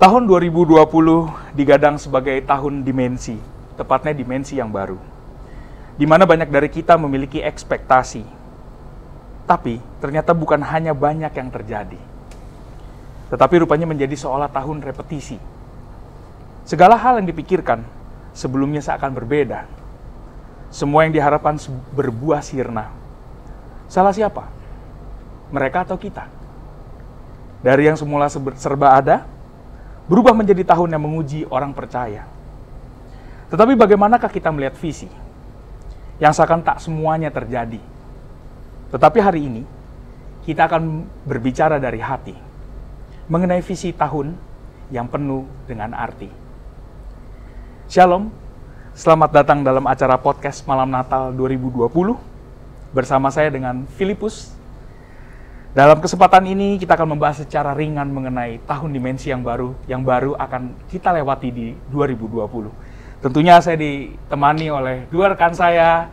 Tahun 2020 digadang sebagai tahun dimensi, tepatnya dimensi yang baru, di mana banyak dari kita memiliki ekspektasi. Tapi ternyata bukan hanya banyak yang terjadi, tetapi rupanya menjadi seolah tahun repetisi. Segala hal yang dipikirkan sebelumnya seakan berbeda. Semua yang diharapkan berbuah sirna. Salah siapa? Mereka atau kita? Dari yang semula serba ada, berubah menjadi tahun yang menguji orang percaya. Tetapi bagaimanakah kita melihat visi yang seakan tak semuanya terjadi? Tetapi hari ini, kita akan berbicara dari hati, mengenai visi tahun yang penuh dengan arti. Shalom, selamat datang dalam acara podcast Malam Natal 2020, bersama saya dengan Filipus. Dalam kesempatan ini kita akan membahas secara ringan mengenai tahun dimensi yang baru akan kita lewati di 2020. Tentunya saya ditemani oleh dua rekan saya.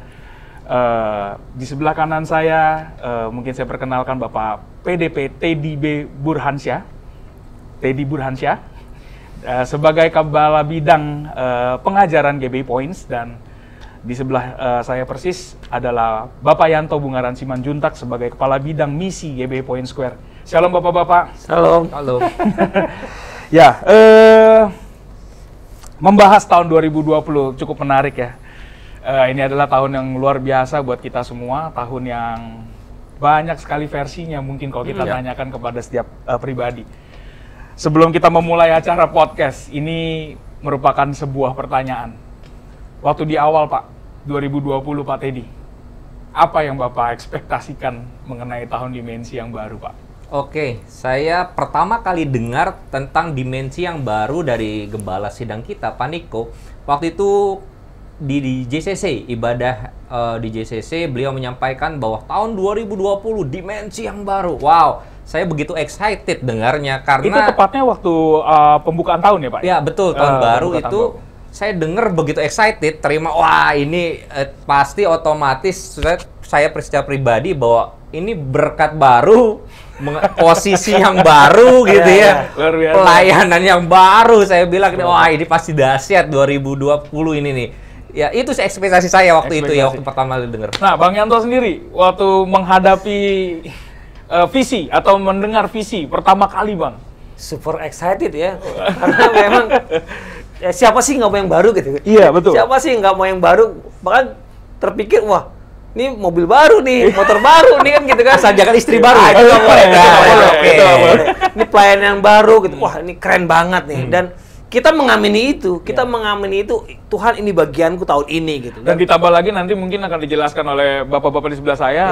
Di sebelah kanan saya, mungkin saya perkenalkan Bapak PDP Teddy Burhansyah, sebagai Kepala Bidang Pengajaran GBI Points, dan di sebelah saya persis adalah Bapak Yanto Bungaran Simanjuntak sebagai Kepala Bidang Misi GBI Point Square. Shalom Bapak-Bapak. Shalom. Halo. Ya, membahas tahun 2020 cukup menarik ya. Ini adalah tahun yang luar biasa buat kita semua, tahun yang banyak sekali versinya mungkin kalau kita tanyakan kepada setiap pribadi. Sebelum kita memulai acara podcast, ini merupakan sebuah pertanyaan. Waktu di awal Pak, 2020 Pak Teddy, apa yang Bapak ekspektasikan mengenai tahun dimensi yang baru Pak? Oke, saya pertama kali dengar tentang dimensi yang baru dari Gembala Sidang kita, Pak Niko. Waktu itu di JCC, ibadah di JCC, beliau menyampaikan bahwa tahun 2020 dimensi yang baru. Wow, saya begitu excited dengarnya karena... Itu tepatnya waktu pembukaan tahun ya Pak? Ya betul, tahun baru itu saya dengar begitu excited, terima, wah ini pasti otomatis saya secara pribadi bahwa ini berkat baru, posisi yang baru gitu ya, pelayanan yang baru, saya bilang, wah ini pasti dahsyat 2020 ini nih. Ya itu ekspektasi saya waktu itu ya, waktu pertama kali dengar. Nah Bang Yanto sendiri, waktu menghadapi visi atau mendengar visi pertama kali Bang? Super excited ya, karena memang ya, siapa sih nggak mau yang baru gitu? Iya betul. Siapa sih nggak mau yang baru? Bahkan terpikir, wah ini mobil baru nih, motor baru nih kan gitu kan? Sajakan istri baru. Itu boleh. Boleh. Ini pelayanan yang baru gitu, wah ini keren banget nih. Dan kita mengamini itu, Tuhan ini bagianku tahun ini gitu. Dan ditambah lagi nanti mungkin akan dijelaskan oleh bapak-bapak di sebelah saya,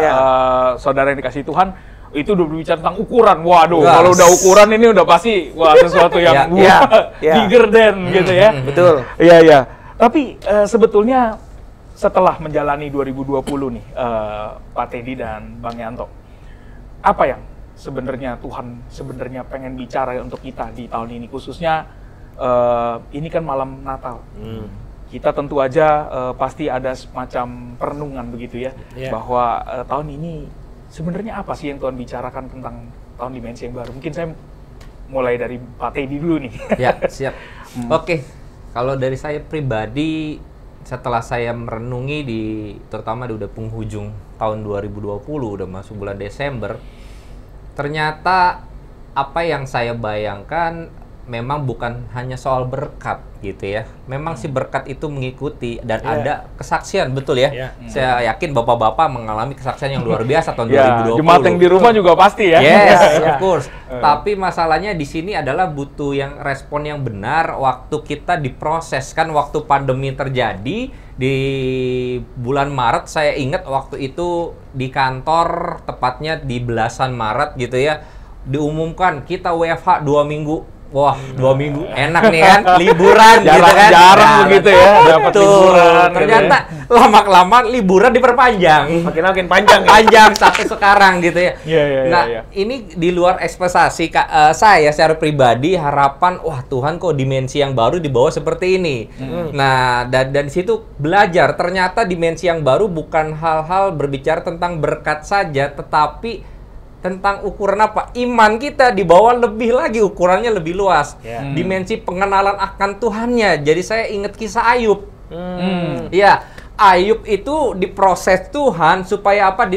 saudara yang dikasih Tuhan, itu udah berbicara tentang ukuran. Waduh, kalau udah ukuran ini udah pasti sesuatu yang bigger than gitu ya. Betul. Iya. Tapi sebetulnya setelah menjalani 2020 nih, Pak Teddy dan Bang Yanto, apa yang sebenarnya Tuhan pengen bicara untuk kita di tahun ini, khususnya ini kan malam Natal. Kita tentu aja pasti ada semacam perenungan begitu ya, bahwa tahun ini sebenarnya apa sih yang Tuhan bicarakan tentang tahun dimensi yang baru? Mungkin saya mulai dari Pak Teddy dulu nih. Ya, siap. Oke, kalau dari saya pribadi, setelah saya merenungi terutama di udah penghujung tahun 2020, udah masuk bulan Desember, ternyata apa yang saya bayangkan memang bukan hanya soal berkat gitu ya. Memang si berkat itu mengikuti dan ada kesaksian, betul ya. Saya yakin bapak-bapak mengalami kesaksian yang luar biasa tahun 2020. Jemaat yang di rumah juga pasti ya. Yes, of course. Tapi masalahnya di sini adalah butuh respon yang benar waktu kita diproses. Kan waktu pandemi terjadi di bulan Maret, saya ingat waktu itu di kantor, tepatnya di belasan Maret gitu ya, diumumkan kita WFH 2 minggu. Wah, 2 minggu enak nih kan, liburan gitu kan. Jarang begitu ya, dapat liburan. Ternyata lama-kelamaan liburan diperpanjang. Makin panjang. Panjang sampai sekarang gitu ya. Iya. Ini di luar ekspektasi saya secara pribadi, harapan, wah Tuhan kok dimensi yang baru dibawa seperti ini. Nah, dan di situ belajar, ternyata dimensi yang baru bukan hal-hal berbicara tentang berkat saja, tetapi tentang ukuran apa? Iman kita dibawa lebih lagi, ukurannya lebih luas. Dimensi pengenalan akan Tuhannya. Jadi saya ingat kisah Ayub. Ya, Ayub itu diproses Tuhan supaya apa?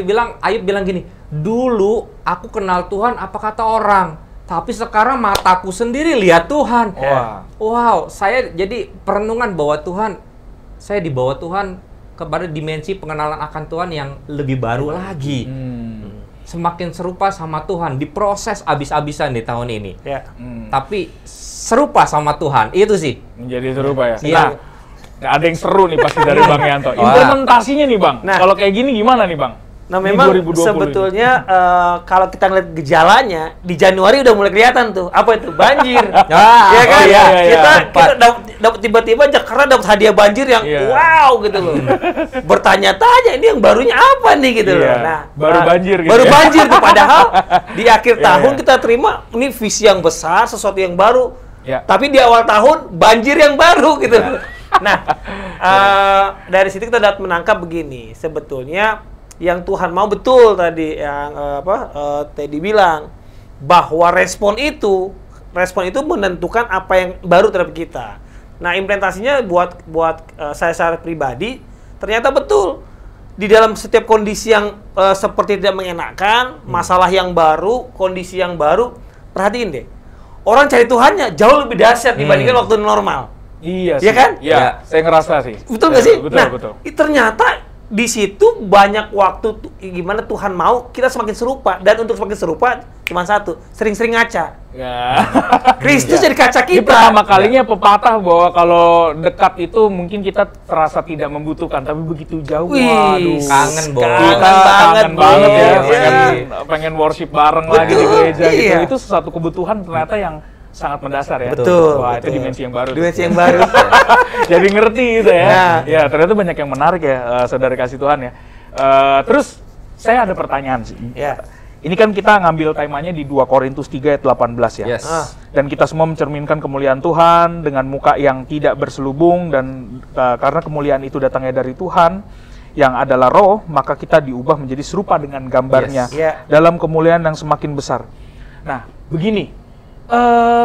Ayub bilang gini, dulu aku kenal Tuhan apa kata orang, tapi sekarang mataku sendiri lihat Tuhan. Wow, saya jadi perenungan bahwa Tuhan, saya dibawa Tuhan kepada dimensi pengenalan akan Tuhan yang lebih baru lagi. Semakin serupa sama Tuhan, diproses abis-abisan di tahun ini. Tapi serupa sama Tuhan, itu sih. Menjadi serupa ya? Iya. Nah, ada yang seru nih pasti dari Bang Yanto. Implementasinya nih Bang, kalau kayak gini gimana nih Bang? Nah memang sebetulnya kalau kita ngeliat gejalanya di Januari udah mulai kelihatan tuh apa itu banjir, ya kan? Kita dapat tiba-tiba Jakarta dapat hadiah banjir yang wow gitu loh. Bertanya-tanya ini yang barunya apa nih gitu loh. Nah baru banjir. Gitu baru banjir tuh padahal di akhir tahun kita terima ini visi yang besar, sesuatu yang baru. Tapi di awal tahun banjir yang baru gitu. Nah dari situ kita dapat menangkap begini sebetulnya. Yang Tuhan mau betul tadi yang Teddy bilang bahwa respon itu menentukan apa yang baru terhadap kita. Nah implementasinya buat saya secara pribadi ternyata betul di dalam setiap kondisi yang seperti tidak mengenakan, masalah yang baru, kondisi yang baru, perhatiin deh orang cari Tuhannya jauh lebih dahsyat dibandingkan waktu normal. Iya sih. Ya kan? Iya, saya ngerasa sih. Betul nggak sih? Betul. Ternyata di situ banyak waktu gimana Tuhan mau kita semakin serupa, dan untuk semakin serupa cuma satu, sering-sering ngaca. Kristus jadi kaca kita. Ini pertama kalinya pepatah bahwa kalau dekat itu mungkin kita terasa tidak membutuhkan, tapi begitu jauh, waduh, kangen banget ya. Pengen worship bareng lagi di gereja gitu. Itu satu kebutuhan ternyata yang sangat mendasar ya. Betul. Wah, itu dimensi yang baru. Dimensi yang baru. Jadi ngerti gitu ya. Ya, ternyata banyak yang menarik ya, saudara kasih Tuhan ya. Terus saya ada pertanyaan sih. Ini kan kita ngambil temanya di 2 Korintus 3 ayat 18 ya. Dan kita semua mencerminkan kemuliaan Tuhan dengan muka yang tidak berselubung, dan karena kemuliaan itu datangnya dari Tuhan yang adalah roh, maka kita diubah menjadi serupa dengan gambarnya dalam kemuliaan yang semakin besar. Nah, begini.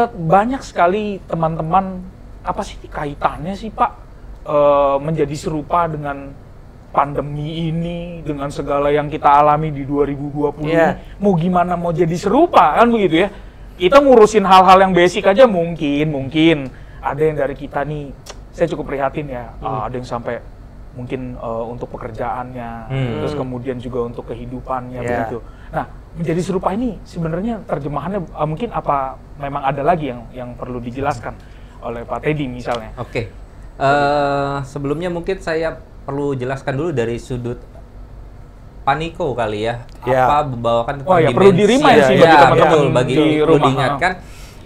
Banyak sekali teman-teman, apa sih kaitannya sih Pak menjadi serupa dengan pandemi ini, dengan segala yang kita alami di 2020 ini, mau gimana mau jadi serupa kan begitu ya. Kita ngurusin hal-hal yang basic aja mungkin ada yang dari kita nih, saya cukup prihatin ya, ada yang sampai mungkin untuk pekerjaannya, terus kemudian juga untuk kehidupannya begitu. Nah, menjadi serupa ini sebenarnya terjemahannya mungkin apa memang ada lagi yang perlu dijelaskan oleh Pak Teddy misalnya? Oke. Sebelumnya mungkin saya perlu jelaskan dulu dari sudut Paniko kali ya. Apa membawakan tentang dimensi. Perlu di-remind sih bagi teman-teman perlu diingatkan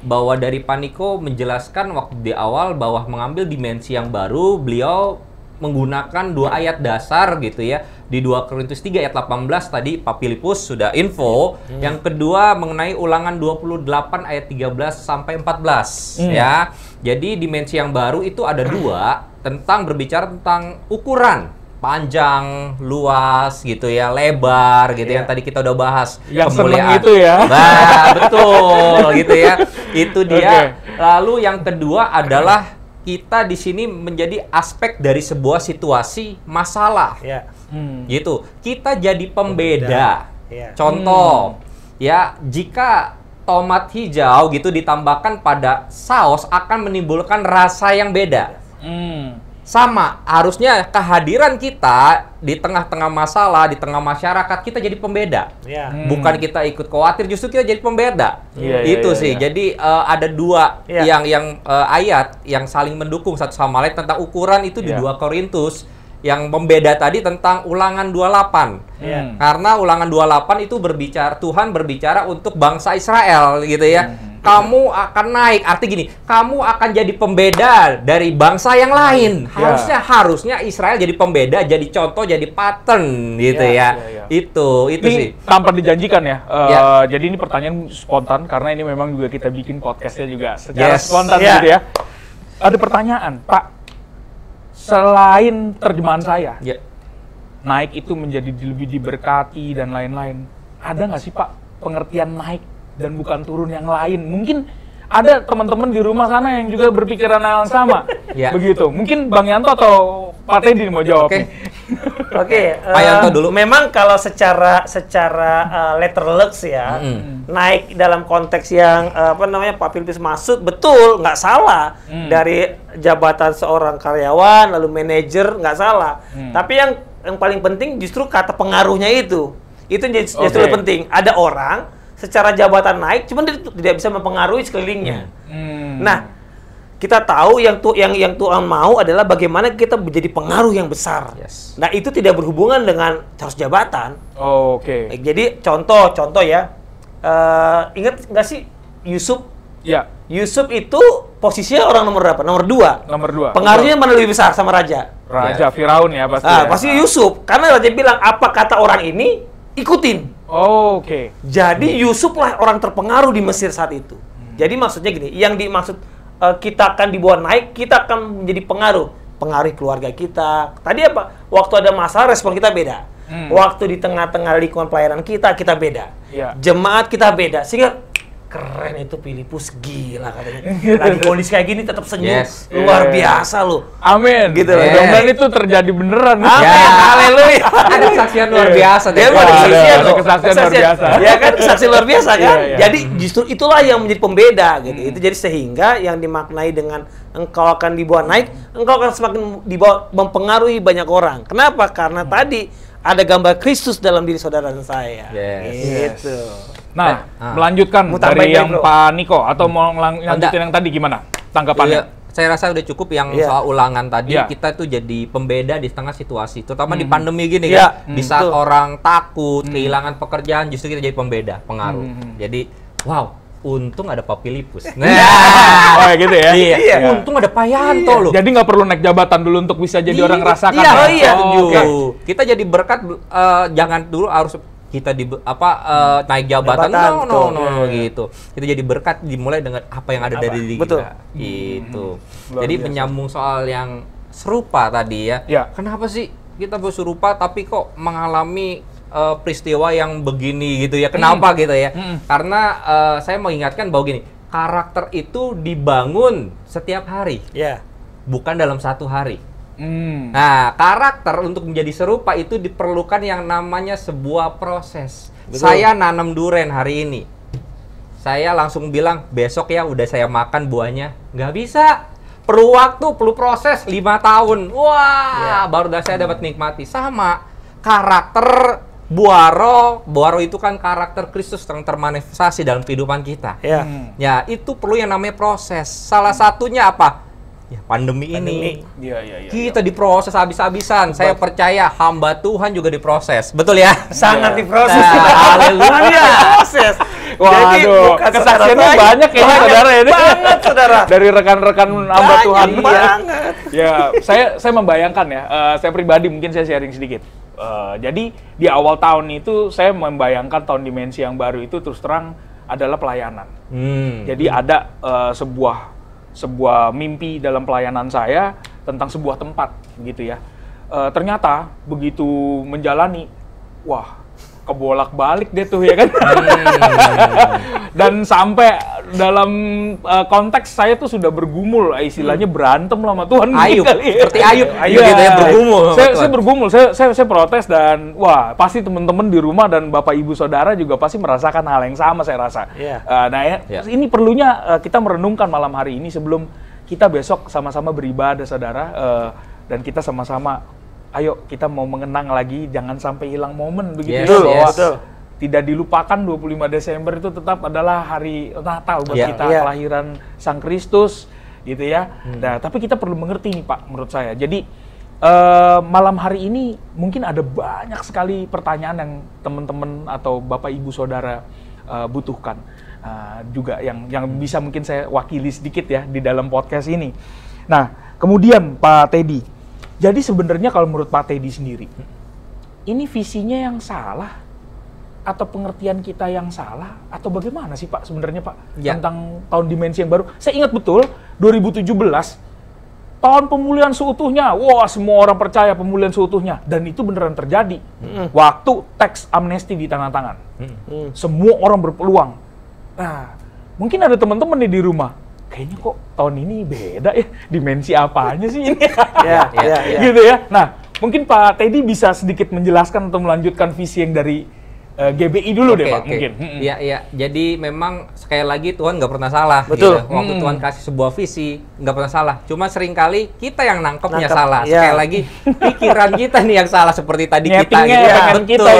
bahwa dari Paniko menjelaskan waktu di awal bahwa mengambil dimensi yang baru, beliau menggunakan 2 ayat dasar gitu ya. Di 2 Korintus 3 ayat 18 tadi Pak Filipus sudah info. Yang kedua mengenai Ulangan 28 ayat 13 sampai 14 ya. Jadi dimensi yang baru itu ada 2 tentang berbicara tentang ukuran, panjang, luas gitu ya, lebar gitu yang tadi kita udah bahas. Yang seneng itu ya. Nah, betul gitu ya. Itu dia. Lalu yang kedua adalah kita di sini menjadi aspek dari sebuah situasi masalah, gitu. Kita jadi pembeda. Contoh, ya jika tomat hijau gitu ditambahkan pada saus akan menimbulkan rasa yang beda. Sama, harusnya kehadiran kita di tengah-tengah masalah, di tengah masyarakat, kita jadi pembeda. Bukan kita ikut khawatir, justru kita jadi pembeda. Itu sih. Jadi ada 2 yang ayat yang saling mendukung satu sama lain tentang ukuran itu di 2 Korintus. Yang membeda tadi tentang Ulangan 28. Karena Ulangan 28 itu Tuhan berbicara untuk bangsa Israel gitu ya. Kamu akan naik, arti gini, kamu akan jadi pembeda dari bangsa yang lain. Harusnya Israel jadi pembeda, jadi contoh, jadi pattern gitu ya. Itu ini sih. Tanpa dijanjikan ya. Jadi ini pertanyaan spontan karena ini memang juga kita bikin podcastnya juga secara spontan gitu ya. Ada pertanyaan, Pak. Selain terjemahan saya, naik itu menjadi lebih diberkati dan lain-lain. Ada nggak sih Pak pengertian naik dan bukan turun yang lain. Mungkin ada teman-teman di rumah sana yang juga berpikiran hal yang sama. Begitu. Mungkin Bang Yanto atau Pak Teddy mau jawab. Oke. Pak Yanto dulu. Memang kalau secara letter lux ya, naik dalam konteks yang Pak Filipus maksud, betul, nggak salah. Dari jabatan seorang karyawan lalu manajer, nggak salah. Tapi yang paling penting justru kata pengaruhnya itu justru lebih penting. Ada orang secara jabatan naik, cuman dia tidak bisa mempengaruhi sekelilingnya. Nah, kita tahu yang Tuhan mau adalah bagaimana kita menjadi pengaruh yang besar. Nah, itu tidak berhubungan dengan harus jabatan. Jadi contoh ya, ingat nggak sih Yusuf? Yusuf itu posisinya orang nomor berapa? Nomor 2. Pengaruhnya mana lebih besar sama raja? Firaun ya pasti. Pasti Yusuf, karena raja bilang apa kata orang ini, ikutin. Jadi Yusuf lah orang terpengaruh di Mesir saat itu. Jadi maksudnya gini, yang dimaksud kita akan dibawa naik, kita akan menjadi pengaruh keluarga kita. Tadi apa? Waktu ada masalah, respon kita beda. Waktu di tengah-tengah lingkungan pelayanan kita beda. Jemaat kita beda. Sehingga keren itu Filipus, gila katanya. Lagi kondisi kayak gini tetap senyum, luar biasa loh. Amin. Gitu. Dan itu terjadi beneran. Amin. Haleluya. Ada kesaksian luar biasa. Ada kesaksian luar biasa. Ya kan, kesaksian luar biasa kan. Jadi justru itulah yang menjadi pembeda gitu. Itu jadi sehingga yang dimaknai dengan engkau akan dibawa naik, engkau akan semakin dibawa mempengaruhi banyak orang. Kenapa? Karena tadi ada gambar Kristus dalam diri saudara dan saya. Gitu. Nah, melanjutkan dari yang Pak Niko atau mau lanjutin yang tadi gimana tanggapannya? Saya rasa udah cukup yang soal ulangan tadi. Kita tuh jadi pembeda di tengah situasi, terutama di pandemi gini kan. Di saat orang takut, kehilangan pekerjaan, justru kita jadi pembeda, pengaruh. Jadi, wow, untung ada Pak Filipus. Nah, gitu ya? Iya. Untung ada Pak Yanto loh. Jadi nggak perlu naik jabatan dulu untuk bisa jadi orang rasakan. Kita jadi berkat, jangan dulu harus kita naik jabatan, no, gitu. Kita jadi berkat dimulai dengan apa yang ada dari diri kita. Gitu. Jadi menyambung soal yang serupa tadi ya. Kenapa sih kita berserupa tapi kok mengalami peristiwa yang begini gitu ya? Kenapa gitu ya? Karena saya mengingatkan bahwa gini, karakter itu dibangun setiap hari, bukan dalam satu hari. Nah, karakter untuk menjadi serupa itu diperlukan yang namanya sebuah proses. Saya nanam duren hari ini, saya langsung bilang besok ya udah saya makan buahnya, nggak bisa. Perlu waktu, perlu proses 5 tahun. Wah, baru dah saya dapat nikmati. Sama karakter Buaro itu kan karakter Kristus yang termanifestasi dalam kehidupan kita. Ya, itu perlu yang namanya proses. Salah satunya apa? Ya, pandemi ini. Kita diproses habis-habisan. Saya percaya hamba Tuhan juga diproses. Betul ya? Sangat diproses. Haleluya. Proses. Waduh, kesaksiannya banyak ya saudara ini. Banget saudara. Dari rekan-rekan hamba Tuhan. Banget. Ya, saya membayangkan ya. Saya pribadi mungkin saya sharing sedikit. Jadi di awal tahun itu saya membayangkan tahun dimensi yang baru itu terus terang adalah pelayanan. Jadi ada sebuah mimpi dalam pelayanan saya tentang sebuah tempat gitu ya. Ternyata begitu menjalani, wah kebolak-balik deh tuh ya kan. Dan sampai dalam konteks saya tuh sudah bergumul, istilahnya berantem lah sama Tuhan. Ayub, seperti Ayub gitu ya, bergumul. Saya bergumul, saya protes dan wah pasti teman-teman di rumah dan bapak ibu saudara juga pasti merasakan hal yang sama saya rasa. Ini perlunya kita merenungkan malam hari ini sebelum kita besok sama-sama beribadah saudara, dan kita sama-sama ayo kita mau mengenang lagi, jangan sampai hilang momen begitu. Betul. Tidak dilupakan 25 Desember itu tetap adalah hari Natal buat kita, kelahiran Sang Kristus gitu ya. Nah, tapi kita perlu mengerti nih Pak, menurut saya. Jadi malam hari ini mungkin ada banyak sekali pertanyaan yang teman-teman atau Bapak Ibu Saudara butuhkan. Juga yang bisa mungkin saya wakili sedikit ya di dalam podcast ini. Nah, kemudian Pak Teddy, jadi sebenarnya kalau menurut Pak Teddy sendiri, ini visinya yang salah atau pengertian kita yang salah atau bagaimana sih Pak sebenarnya Pak tentang tahun dimensi yang baru? Saya ingat betul 2017 tahun pemulihan seutuhnya. Wah, semua orang percaya pemulihan seutuhnya. Dan itu beneran terjadi. Waktu teks amnesti ditandatangan. Semua orang berpeluang. Nah, mungkin ada teman-teman nih di rumah. Kayaknya kok tahun ini beda ya. Dimensi apanya sih ini? Gitu ya. Nah, mungkin Pak Teddy bisa sedikit menjelaskan atau melanjutkan visi yang dari GBI dulu deh Pak, mungkin. Iya. Jadi memang sekali lagi Tuhan nggak pernah salah. Betul. Gitu. Waktu Tuhan kasih sebuah visi, nggak pernah salah. Cuma seringkali kita yang nangkepnya salah. Sekali lagi, pikiran kita nih yang salah. Seperti tadi kita gitu. Betul. Kita,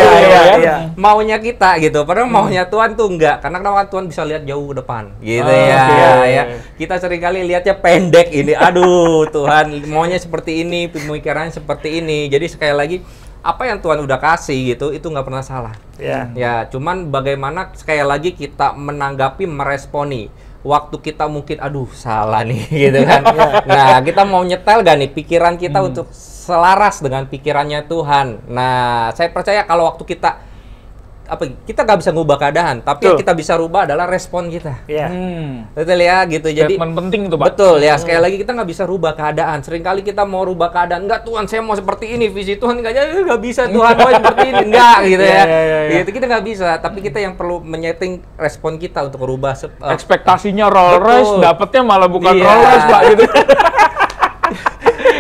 ya. Maunya kita gitu. Padahal maunya Tuhan tuh enggak. Karena Tuhan bisa lihat jauh ke depan. Gitu ya. Kita seringkali lihatnya pendek ini. Aduh Tuhan, maunya seperti ini, pemikirannya seperti ini. Jadi sekali lagi, apa yang Tuhan udah kasih gitu, itu nggak pernah salah. Ya, cuman bagaimana sekali lagi kita menanggapi, meresponi. Waktu kita mungkin, aduh salah nih, gitu kan. Nah, kita mau nyetel gak nih pikiran kita untuk selaras dengan pikirannya Tuhan. Nah, saya percaya kalau waktu kita kita nggak bisa ngubah keadaan, tapi yang kita bisa rubah adalah respon kita. Betul ya, gitu. Jadi statement penting itu Pak. Betul ya. Sekali lagi kita nggak bisa rubah keadaan. Seringkali kita mau rubah keadaan, enggak Tuhan saya mau seperti ini, visi Tuhan nggak bisa Tuhan mau seperti ini, enggak gitu ya. Gitu kita nggak bisa. Tapi kita yang perlu menyeting respon kita untuk merubah. Ekspektasinya Rolls Royce, dapetnya malah bukan Rolls Royce Pak gitu.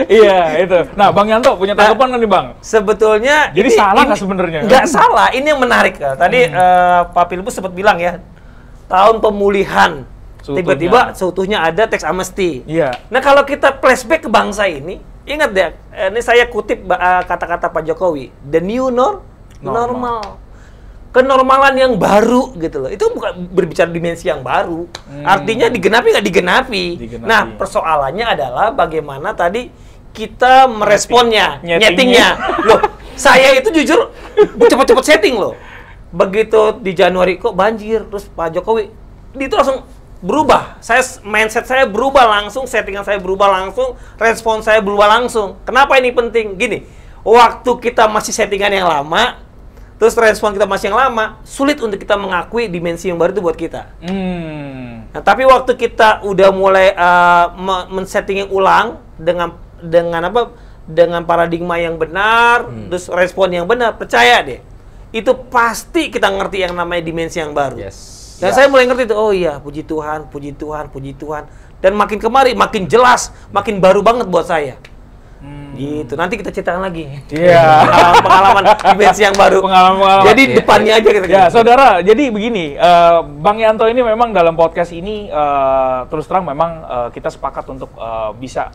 Iya, itu. Nah, Bang Yanto punya tanggapan nggak nih, Bang? Sebetulnya jadi salah nggak sebenarnya? Nggak salah. Ini yang menarik. Tadi Pak Filipus sempat bilang ya, tahun pemulihan. Tiba-tiba seutuhnya ada teks amnesti. Iya. Nah, kalau kita flashback ke bangsa ini, ingat deh, ini saya kutip kata-kata Pak Jokowi, the new normal. Kenormalan yang baru gitu loh. Itu bukan berbicara dimensi yang baru. Artinya digenapi nggak digenapi. Nah, persoalannya adalah bagaimana tadi kita meresponnya, nyetingnya. Loh, saya itu jujur cepet-cepet setting loh. Begitu di Januari kok banjir, terus Pak Jokowi itu langsung berubah. Mindset saya berubah langsung, settingan saya berubah langsung, respon saya berubah langsung. Kenapa ini penting? Gini, waktu kita masih settingan yang lama, terus respon kita masih yang lama, sulit untuk kita mengakui dimensi yang baru itu buat kita. Nah, tapi waktu kita udah mulai men-settingin ulang dengan paradigma yang benar, terus respon yang benar, percaya deh, itu pasti kita ngerti yang namanya dimensi yang baru. Dan saya mulai ngerti itu, oh iya, puji Tuhan, puji Tuhan, puji Tuhan. Dan makin kemari, makin jelas, makin baru banget buat saya. Gitu. Nanti kita ceritakan lagi. Pengalaman dimensi yang baru. Pengalaman. Jadi depannya aja kita. Ya, saudara. Jadi begini, Bang Yanto ini memang dalam podcast ini terus terang memang kita sepakat untuk bisa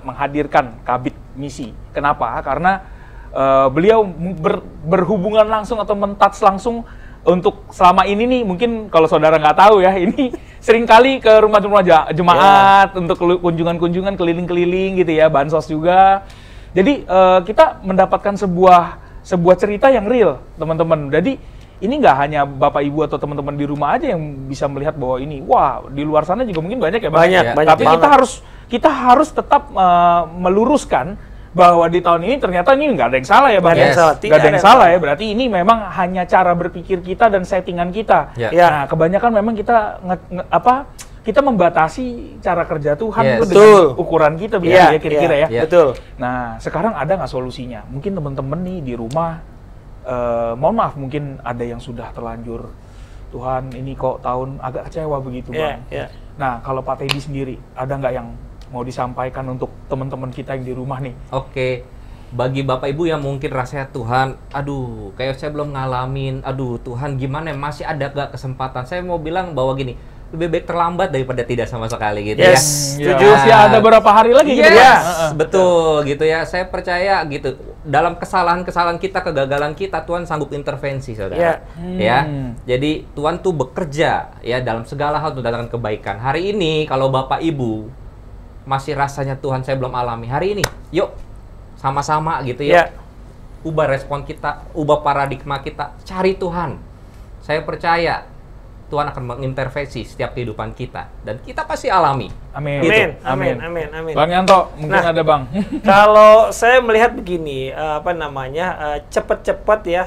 menghadirkan kabit misi. Kenapa? Karena beliau berhubungan langsung atau men-touch langsung untuk selama ini nih, mungkin kalau saudara nggak tahu ya, ini seringkali ke rumah-rumah jemaat untuk kunjungan-kunjungan keliling-keliling gitu ya, bansos juga. Jadi kita mendapatkan sebuah cerita yang real, teman-teman. Jadi ini nggak hanya Bapak Ibu atau teman-teman di rumah aja yang bisa melihat bahwa ini, wah di luar sana juga mungkin banyak ya, banyak. Tapi kita harus tetap meluruskan bahwa di tahun ini ternyata ini nggak ada yang salah ya Bang. Nggak ada yang salah ya, berarti ini memang hanya cara berpikir kita dan settingan kita. Nah, kebanyakan memang kita kita membatasi cara kerja Tuhan itu dengan ukuran kita ya kira-kira ya. Betul. Nah, sekarang ada nggak solusinya? Mungkin teman-teman nih di rumah, mohon maaf mungkin ada yang sudah terlanjur, Tuhan ini kok tahun agak kecewa begitu Bang. Nah, kalau Pak Teddy sendiri, ada nggak yang mau disampaikan untuk teman-teman kita yang di rumah nih? Oke, bagi Bapak Ibu yang mungkin rasanya Tuhan, aduh kayak saya belum ngalamin, aduh Tuhan gimana masih ada gak kesempatan? Saya mau bilang bahwa gini, lebih baik terlambat daripada tidak sama sekali gitu ya. Setuju. Masih ada berapa hari lagi gitu ya. Betul gitu ya. Saya percaya gitu. Dalam kesalahan-kesalahan kita, kegagalan kita, Tuhan sanggup intervensi, saudara. Ya. Jadi Tuhan tuh bekerja ya dalam segala hal untuk datangkan kebaikan. Hari ini kalau Bapak Ibu masih rasanya Tuhan saya belum alami, hari ini yuk sama-sama gitu ya, ubah respon kita, ubah paradigma kita, cari Tuhan. Saya percaya Tuhan akan mengintervensi setiap kehidupan kita dan kita pasti alami. Amin. Gitu. Amin. Bang Yanto, mungkin ada Bang. Kalau saya melihat begini, cepet-cepet ya,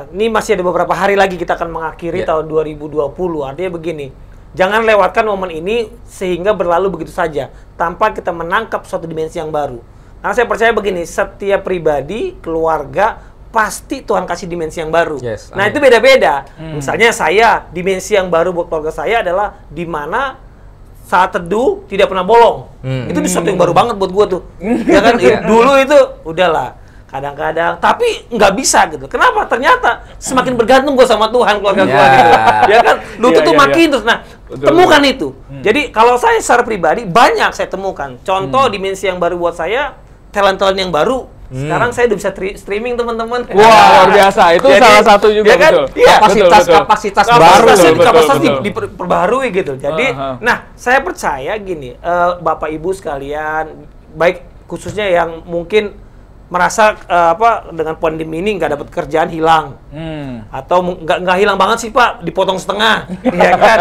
ini masih ada beberapa hari lagi kita akan mengakhiri tahun 2020. Artinya begini, Jangan lewatkan momen ini sehingga berlalu begitu saja tanpa kita menangkap suatu dimensi yang baru. Karena saya percaya begini, setiap pribadi, keluarga pasti Tuhan kasih dimensi yang baru. Yes, nah, amin. itu beda-beda. Misalnya saya, dimensi yang baru buat keluarga saya adalah di mana saat teduh tidak pernah bolong. Itu sesuatu yang baru banget buat gua tuh. Ya kan? Dulu itu udahlah. Kadang-kadang, tapi nggak bisa gitu. Kenapa? Ternyata semakin bergantung gue sama Tuhan, keluarga gue gitu. Ya kan? Lutut tuh makin terus. Nah, temukan itu. Jadi kalau saya secara pribadi banyak saya temukan. Contoh dimensi yang baru buat saya, talent-talent yang baru. Sekarang saya udah bisa streaming, teman-teman. Wah, luar biasa. Itu jadi, salah satu juga, ya kan? betul. Iya. Kapasitas baru. Kapasitas diperbarui gitu. Jadi, nah, saya percaya gini, Bapak Ibu sekalian, baik khususnya yang mungkin merasa dengan pandemi ini nggak dapat kerjaan, hilang, atau nggak hilang banget sih Pak, dipotong setengah, ya kan?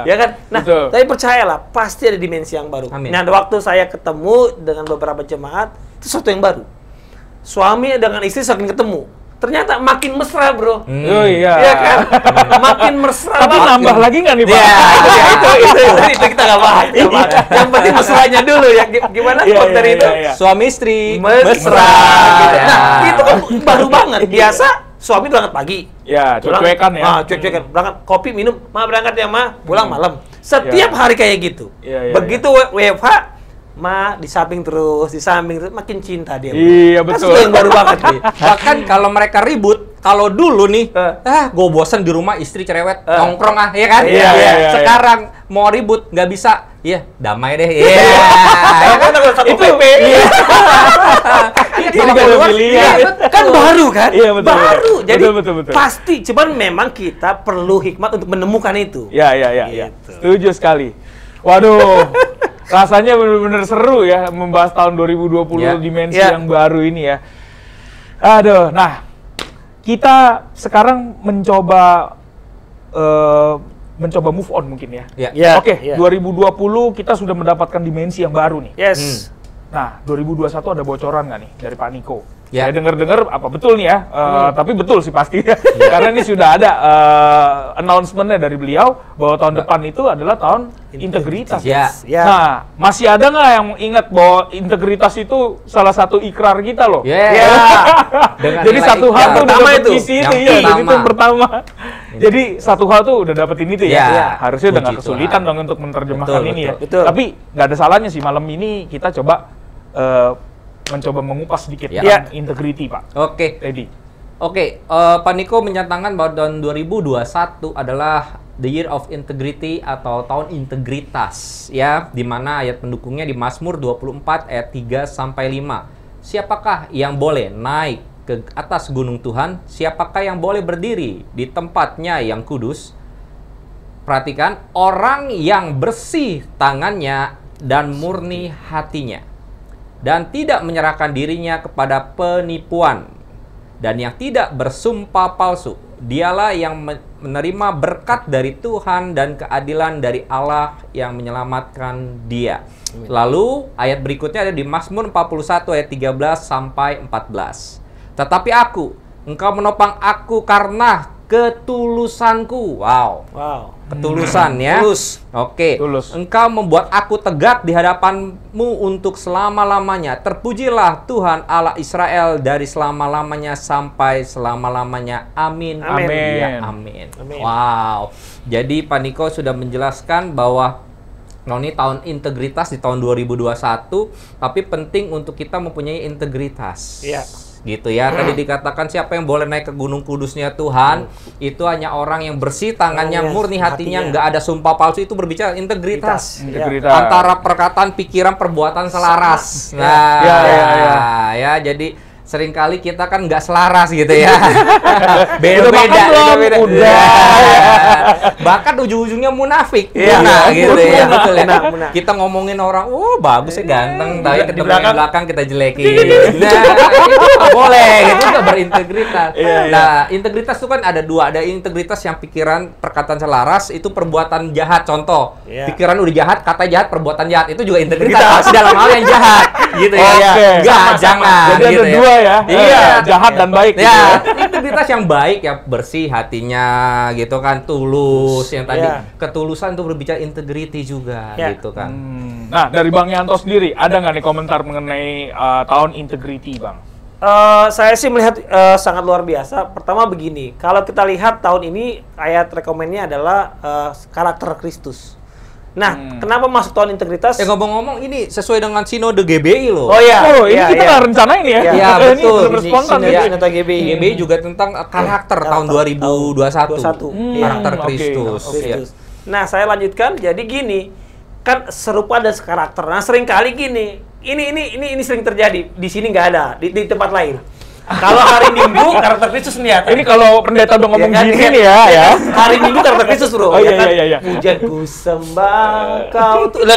Ya kan? Nah, tapi percayalah pasti ada dimensi yang baru. Amin. Nah, waktu saya ketemu dengan beberapa jemaat, itu sesuatu yang baru. Suami dengan istri saking ketemu, ternyata makin mesra, bro. Oh iya. Iya kan? Makin mesra. Tapi nambah lagi nggak nih Pak? Itu kita nggak bahas. Yang penting mesranya dulu ya. Gimana dari itu? Suami istri mesra. Gitu. Nah, itu kan baru banget. Biasa suami berangkat pagi. Ya, cuek-cuekan ya. Cuek-cuekan. Berangkat kopi minum, berangkat ya Ma, pulang malam. Setiap hari kayak gitu. Begitu WFH, Ma di samping terus, makin cinta dia. Iya, betul. Itu yang baru banget nih. Bahkan kalau mereka ribut, kalau dulu nih, gue bosan di rumah, istri cerewet, nongkrong ya kan? Iya. Sekarang mau ribut, nggak bisa. Iya, damai deh. Iya. Itu PP. Ini kan pilihan. Kan baru kan? Iya, betul. Baru. Jadi betul. pasti, cuman memang kita perlu hikmat untuk menemukan itu. Iya. Setuju sekali. Waduh. Rasanya benar-benar seru ya membahas tahun 2020 dimensi yang baru ini ya. Aduh, nah kita sekarang mencoba move on mungkin ya. Oke, 2020 kita sudah mendapatkan dimensi yang baru nih. Yes. Nah, 2021 ada bocoran nggak nih dari Pak Niko? Saya dengar-dengar apa betul nih ya, tapi betul sih pasti ya. Karena ini sudah ada announcement-nya dari beliau bahwa tahun depan itu adalah tahun integritas. Nah, masih ada nggak yang ingat bahwa integritas itu salah satu ikrar kita loh? Jadi satu hal tuh udah dapat isi itu ya, jadi itu yang pertama. Jadi satu hal tuh udah dapetin itu ya. Harusnya udah nggak kesulitan dong untuk menerjemahkan ini ya. Tapi nggak ada salahnya sih malam ini kita coba mencoba mengupas sedikit tentang integrity, Pak. Oke. Pak Niko menyatakan bahwa tahun 2021 adalah the year of integrity atau tahun integritas, ya, di mana ayat pendukungnya di Mazmur 24 ayat 3 sampai 5. Siapakah yang boleh naik ke atas gunung Tuhan? Siapakah yang boleh berdiri di tempatnya yang kudus? Perhatikan, orang yang bersih tangannya dan murni hatinya, dan tidak menyerahkan dirinya kepada penipuan, dan yang tidak bersumpah palsu. Dialah yang menerima berkat dari Tuhan dan keadilan dari Allah yang menyelamatkan dia. Lalu ayat berikutnya ada di Mazmur 41 ayat 13 sampai 14. Tetapi engkau menopang aku karena ketulusanku. Wow. Ketulusan ya. Tulus. Tulus. Engkau membuat aku tegak di hadapanmu untuk selama-lamanya. Terpujilah Tuhan Allah Israel dari selama-lamanya sampai selama-lamanya. Amin. Ya, amin. Wow. Jadi Pak Niko sudah menjelaskan bahwa ini tahun integritas di tahun 2021, tapi penting untuk kita mempunyai integritas. Gitu ya, tadi dikatakan siapa yang boleh naik ke gunung kudusnya Tuhan, itu hanya orang yang bersih tangannya, murni hatinya, nggak ada sumpah palsu. Itu berbicara integritas. Antara perkataan, pikiran, perbuatan selaras. Jadi seringkali kita kan nggak selaras gitu ya. Beda-beda. Bahkan ujung-ujungnya munafik. Gitu ya. Betul ya. Kita ngomongin orang, bagus ya, ganteng, tapi di belakang kita jelekin. Nah, boleh, itu nggak berintegritas. Nah, integritas itu kan ada dua. Ada integritas yang pikiran, perkataan selaras, itu perbuatan jahat. Contoh, pikiran udah jahat, kata jahat, perbuatan jahat. Itu juga integritas dalam hal yang jahat. gitu ya. Enggak, jangan. Jadi gitu ada dua ya. Iya, jahat dan baik. Ya, gitu ya. integritas yang baik ya, bersih hatinya gitu kan, tulus. Yang tadi ketulusan itu berbicara integrity juga gitu kan. Nah, dari Bang Yanto sendiri, ada nggak nih komentar mengenai tahun integrity, Bang? Saya sih melihat sangat luar biasa. Pertama begini, kalau kita lihat tahun ini ayat rekomennya adalah karakter Kristus. Nah, kenapa masuk tahun integritas? Ngomong-ngomong ini sesuai dengan Sinode GBI loh. Oh iya, ini kita nggak rencanain ya? Iya, betul. Ini spontan ya. Sinode GBI. GBI juga tentang karakter tahun 2021. Karakter Kristus. Nah, saya lanjutkan. Jadi gini, kan serupa dan karakter. Nah, sering kali gini. Ini sering terjadi. Di sini nggak ada, di tempat lain. Kalau hari Minggu karakter Kristus lihat. Ini kalau pendeta udah ngomong gini nih ya. Hari Minggu karakter Kristus, Bro. Oh iya. Pujian ku sembah kau tuh.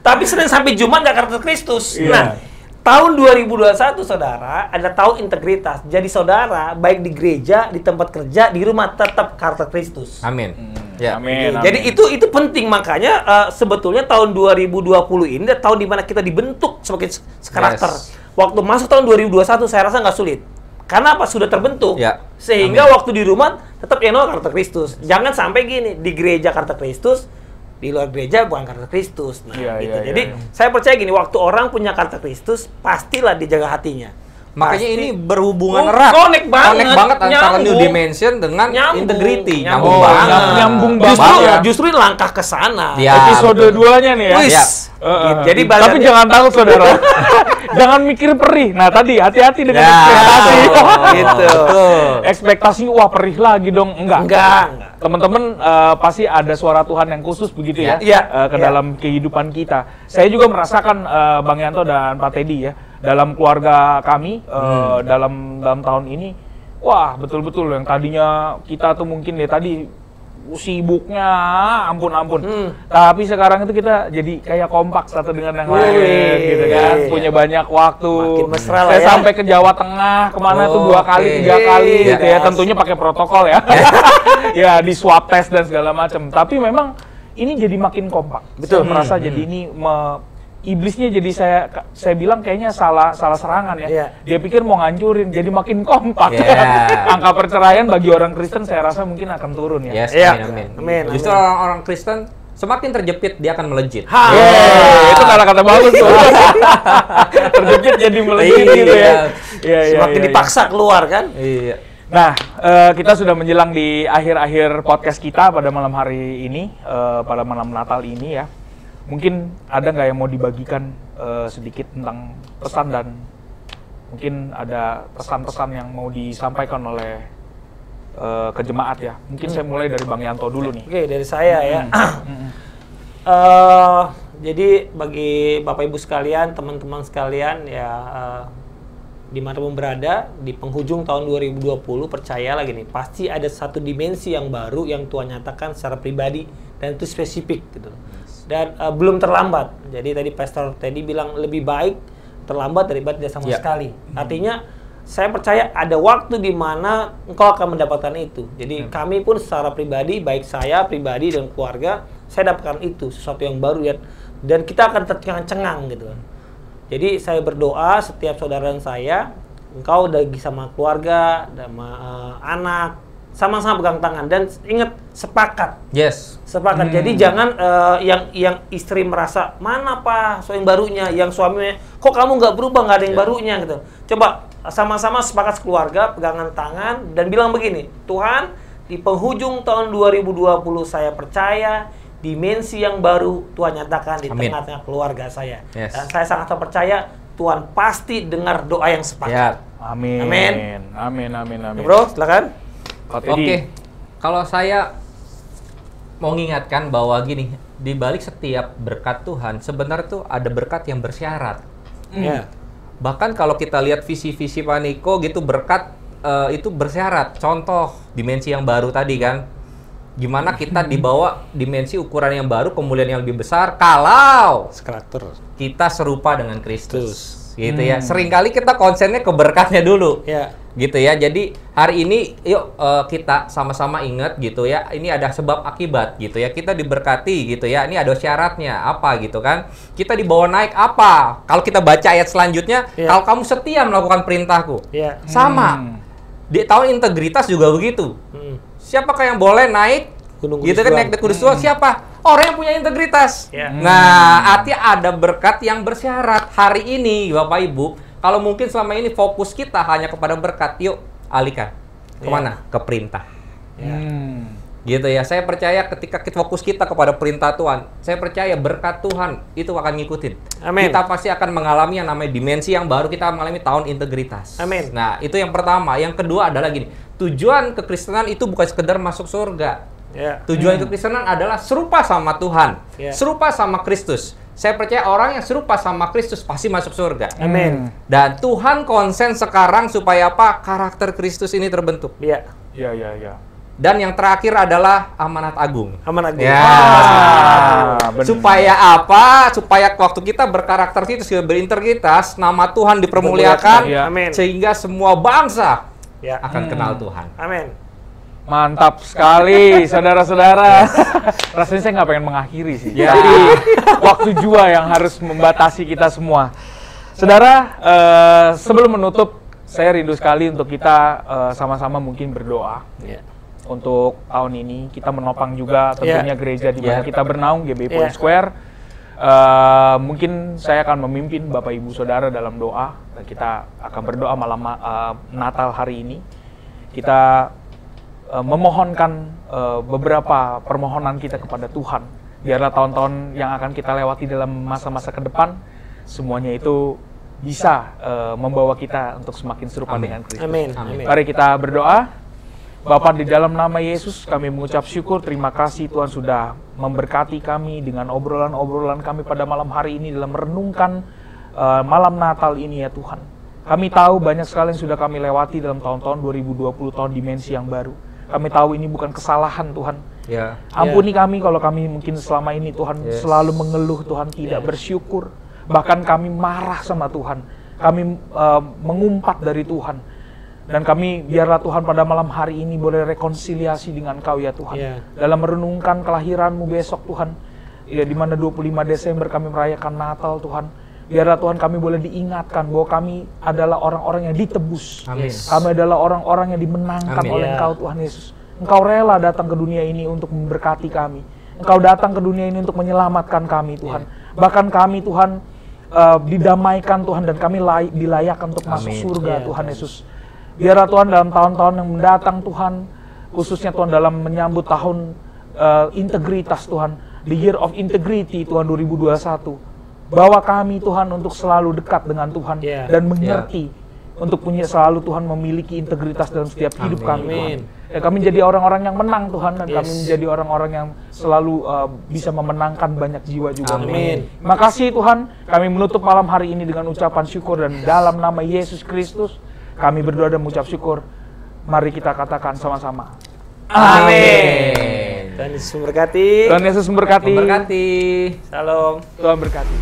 Tapi sering sampai Jumat nggak karakter Kristus. Nah, tahun 2021 saudara ada tahun integritas. Jadi saudara baik di gereja, di tempat kerja, di rumah tetap karakter Kristus. Amin. Ya. Amin. Jadi itu penting, makanya sebetulnya tahun 2020 ini tahun dimana kita dibentuk sebagai karakter. Waktu masuk tahun 2021 saya rasa nggak sulit. Karena apa? Sudah terbentuk. Sehingga waktu di rumah tetap karakter Kristus. Jangan sampai gini, di gereja karakter Kristus, di luar gereja bukan karakter Kristus. Nah, gitu. Jadi saya percaya gini, waktu orang punya karakter Kristus, pastilah dijaga hatinya. Makanya ini berhubungan erat. Connect banget antara new dimension dengan integrity. Nyambung banget. Justru langkah ke sana. Episode 2-nya nih ya. Jadi tapi jangan tahu saudara. Jangan mikir perih. Nah, tadi hati-hati dengan ekspektasi. Gitu. Ekspektasi wah perih lagi dong. Enggak. Teman-teman pasti ada suara Tuhan yang khusus begitu ya ke dalam kehidupan kita. Saya juga merasakan Bang Yanto dan Pak Teddy ya, dalam keluarga kami dalam tahun ini, wah betul-betul yang tadinya kita tuh mungkin ya tadi sibuknya ampun. Tapi sekarang itu kita jadi kayak kompak satu dengan yang lain gitu kan, punya banyak waktu. Makin mesra lah saya ya. sampai ke Jawa Tengah kemana tuh 2 kali 3 kali gitu ya, tentunya pakai protokol ya. Ya di swab test dan segala macam. Tapi memang ini jadi makin kompak. Betul. Saya merasa jadi ini iblisnya jadi saya bilang kayaknya salah serangan ya. Dia pikir mau ngancurin, jadi makin kompak. Angka perceraian bagi orang Kristen saya rasa mungkin akan turun ya. Amin. Justru orang Kristen semakin terjepit dia akan melejit. Itu kata-kata bagus tuh. Terjepit jadi melejit gitu ya. Semakin dipaksa keluar kan? Iya. Nah, kita sudah menjelang di akhir-akhir podcast kita pada malam hari ini, pada malam Natal ini ya. Mungkin ada nggak yang mau dibagikan sedikit tentang pesan, dan mungkin ada pesan-pesan yang mau disampaikan oleh ke jemaat ya. Mungkin saya mulai dari Bang Yanto dulu nih. Oke, dari saya ya. Jadi bagi Bapak Ibu sekalian, teman-teman sekalian ya, dimanapun berada di penghujung tahun 2020, percayalah gini, pasti ada satu dimensi yang baru yang Tuhan nyatakan secara pribadi dan itu spesifik gitu. Dan belum terlambat. Jadi tadi Pastor Teddy bilang lebih baik terlambat daripada tidak sama sekali. Artinya saya percaya ada waktu di mana engkau akan mendapatkan itu. Jadi kami pun secara pribadi, baik saya pribadi dan keluarga, saya dapatkan itu, sesuatu yang baru ya. Dan kita akan tercengang-cengang gitu. Jadi saya berdoa setiap saudara saya, engkau udah sama keluarga, sama anak, sama-sama pegang tangan dan ingat sepakat. Sepakat. Jadi jangan yang istri merasa mana Pak soal yang barunya, yang suaminya kok kamu nggak berubah, nggak ada yang barunya gitu. Coba sama-sama sepakat keluarga, pegangan tangan dan bilang begini, Tuhan di penghujung tahun 2020 saya percaya dimensi yang baru Tuhan nyatakan di tengah-tengah keluarga saya. Dan saya sangat percaya Tuhan pasti dengar doa yang sepakat. Amin. Bro, silakan. Oke, kalau saya mau mengingatkan bahwa gini, di balik setiap berkat Tuhan, sebenarnya tuh ada berkat yang bersyarat. Bahkan kalau kita lihat visi-visi Pak Niko gitu, berkat itu bersyarat. Contoh, dimensi yang baru tadi kan, gimana kita dibawa dimensi ukuran yang baru, kemuliaan yang lebih besar, kalau kita serupa dengan Kristus. Gitu ya. Seringkali kita konsennya ke berkatnya dulu. Gitu ya. Jadi hari ini yuk kita sama-sama ingat gitu ya. Ini ada sebab akibat gitu ya. Kita diberkati gitu ya. Ini ada syaratnya apa gitu kan. Kita dibawa naik apa? Kalau kita baca ayat selanjutnya, kalau kamu setia melakukan perintahku. Sama. Di tahun integritas juga begitu. Siapakah yang boleh naik? Gunung gitu kan, naik ke Kudus Tuhan? Siapa? Orang yang punya integritas. Nah, artinya ada berkat yang bersyarat. Hari ini, Bapak Ibu, kalau mungkin selama ini fokus kita hanya kepada berkat, yuk alihkan. Kemana? Ke perintah. Gitu ya. Saya percaya ketika fokus kita kepada perintah Tuhan, saya percaya berkat Tuhan itu akan ngikutin. Amin. Kita pasti akan mengalami yang namanya dimensi yang baru, kita mengalami tahun integritas. Amin. Nah, itu yang pertama. Yang kedua adalah gini, tujuan kekristenan itu bukan sekedar masuk surga. Tujuan kekristenan adalah serupa sama Tuhan, serupa sama Kristus. Saya percaya orang yang serupa sama Kristus pasti masuk surga. Amin. Dan Tuhan konsen sekarang supaya apa? Karakter Kristus ini terbentuk. Iya. Dan yang terakhir adalah amanat agung. Amanat agung. Supaya apa? Supaya waktu kita berkarakter Kristus, berintegritas, nama Tuhan dipermuliakan, sehingga semua bangsa akan kenal Tuhan. Amin. Mantap sekali, saudara-saudara. Rasanya saya nggak pengen mengakhiri sih. Jadi waktu jua yang harus membatasi kita semua. Saudara, sebelum menutup, saya rindu sekali untuk kita sama-sama mungkin berdoa. Untuk tahun ini kita menopang juga tentunya gereja di mana kita bernaung, GBI Point Square. Mungkin saya akan memimpin Bapak Ibu Saudara dalam doa dan kita akan berdoa malam Natal hari ini. Kita memohonkan beberapa permohonan kita kepada Tuhan. Biarlah tahun-tahun yang akan kita lewati dalam masa-masa ke depan, semuanya itu bisa membawa kita untuk semakin serupa dengan Kristus. Amin. Mari kita berdoa. Bapa, di dalam nama Yesus kami mengucap syukur, terima kasih Tuhan sudah memberkati kami dengan obrolan-obrolan kami pada malam hari ini dalam merenungkan malam Natal ini ya Tuhan. Kami tahu banyak sekali yang sudah kami lewati dalam tahun-tahun 2020, tahun dimensi yang baru. Kami tahu ini bukan kesalahan Tuhan. Ampuni kami kalau kami mungkin selama ini Tuhan selalu mengeluh, Tuhan tidak bersyukur. Bahkan kami marah sama Tuhan. Kami mengumpat dari Tuhan. Dan kami biarlah Tuhan pada malam hari ini boleh rekonsiliasi dengan Kau ya Tuhan. Dalam merenungkan kelahiran-Mu besok Tuhan. Di mana 25 Desember kami merayakan Natal Tuhan. Biarlah Tuhan kami boleh diingatkan bahwa kami adalah orang-orang yang ditebus. Kami adalah orang-orang yang dimenangkan oleh Engkau Tuhan Yesus. Engkau rela datang ke dunia ini untuk memberkati kami. Engkau datang ke dunia ini untuk menyelamatkan kami Tuhan. Bahkan kami Tuhan didamaikan Tuhan dan kami dilayakkan untuk masuk surga Tuhan Yesus. Biarlah Tuhan dalam tahun-tahun yang mendatang Tuhan, khususnya Tuhan dalam menyambut tahun integritas Tuhan, the year of integrity Tuhan 2021. Bawa kami Tuhan untuk selalu dekat dengan Tuhan dan mengerti untuk punya selalu Tuhan memiliki integritas dalam setiap hidup kami Tuhan. Dan kami menjadi orang-orang yang menang Tuhan dan kami menjadi orang-orang yang selalu bisa memenangkan banyak jiwa juga. Amin. Terima kasih Tuhan, kami menutup malam hari ini dengan ucapan syukur dan dalam nama Yesus Kristus kami berdoa dan mengucap syukur. Mari kita katakan sama-sama. Amin. Tuhan Yesus memberkati. Tuhan Yesus memberkati. Memberkati. Salam. Tuhan berkati.